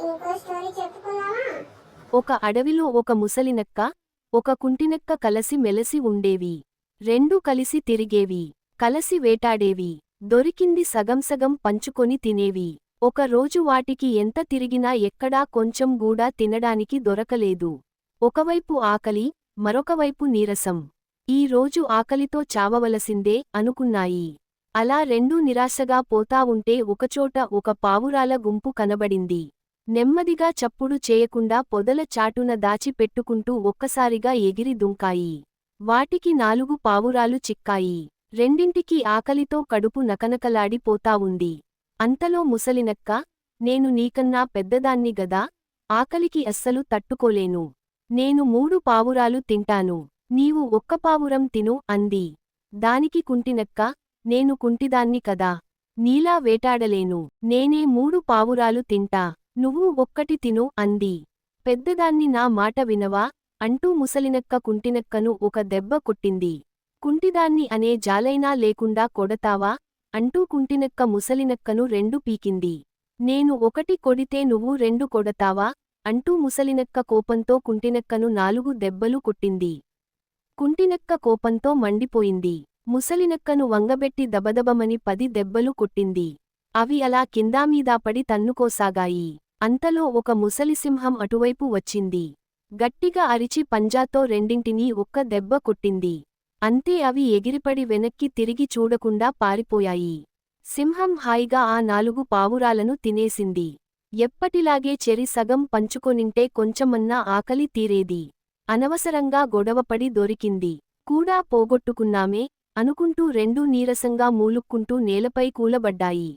ఇంకో స్టోరీ చెప్పుకుందామా? ఒక అడవిలో ఒక ముసలినక్క, ఒక కుంటినక్క కలసి మెలసి ఉండేవి. రెండూ కలిసి తిరిగేవి, కలసి వేటాడేవి, దొరికింది సగం సగం పంచుకొని తినేవి. ఒక రోజు వాటికి ఎంత తిరిగినా ఎక్కడా కొంచెం గూడా తినడానికి దొరకలేదు. ఒకవైపు ఆకలి, మరొకవైపు నీరసం. ఈ రోజు ఆకలితో చావవలసిందే అనుకున్నాయి. అలా రెండూ నిరాశగా పోతా ఉంటే ఒకచోట ఒక పావురాల గుంపు కనబడింది. నెమ్మదిగా చప్పుడు చేయకుండా పొదల చాటున దాచి పెట్టుకుంటూ ఒక్కసారిగా ఎగిరి దుంకాయి. వాటికి 4 పావురాలు చిక్కాయి. రెండింటికీ ఆకలితో కడుపు నకనకలాడి పోతా ఉంది. అంతలో ముసలినక్క, నేను నీకన్నా పెద్దదాన్ని గదా, ఆకలికి అస్సలు తట్టుకోలేను. నేను 3 పావురాలు తింటాను, నీవు ఒక్క పావురం తిను అంది. దానికి కుంటినక్క, నేను కుంటిదాన్ని కదా, నీలా వేటాడలేను, నేనే 3 పావురాలు తింటా, నువ్వు ఒక్కటి తిను అంది. పెద్దదాన్ని నా మాట వినవా అంటూ ముసలినక్క కుంటినక్కను ఒక దెబ్బ కొట్టింది. కుంటిదాన్ని అనే జాలైనా లేకుండా కొడతావా అంటూ కుంటినక్క ముసలినక్కను 2 పీకింది. నేను ఒకటి కొడితే నువ్వు 2 కొడతావా అంటూ ముసలినక్క కోపంతో కుంటినక్కను 4 దెబ్బలు కొట్టింది. కుంటినక్క కోపంతో మండిపోయింది. ముసలినక్కను వంగబెట్టి దబదబమని 10 దెబ్బలు కొట్టింది. అవి అలా కిందామీదా పడి తన్నుకోసాగాయి. అంతలో ఒక ముసలిసింహం అటువైపు వచ్చింది. గట్టిగా అరిచి పంజాతో రెండింటినీ ఒక్క దెబ్బ కొట్టింది. అంతే అవి ఎగిరిపడి వెనక్కి తిరిగి చూడకుండా పారిపోయాయి. సింహం హాయిగా ఆ 4 పావురాలను తినేసింది. ఎప్పటిలాగే చెరి సగం పంచుకొనింటే కొంచెమన్నా ఆకలి తీరేది. అనవసరంగా గొడవపడి దొరికింది కూడా పోగొట్టుకున్నామే అనుకుంటూ రెండూ నీరసంగా మూలుక్కుంటూ నేలపై కూలబడ్డాయి.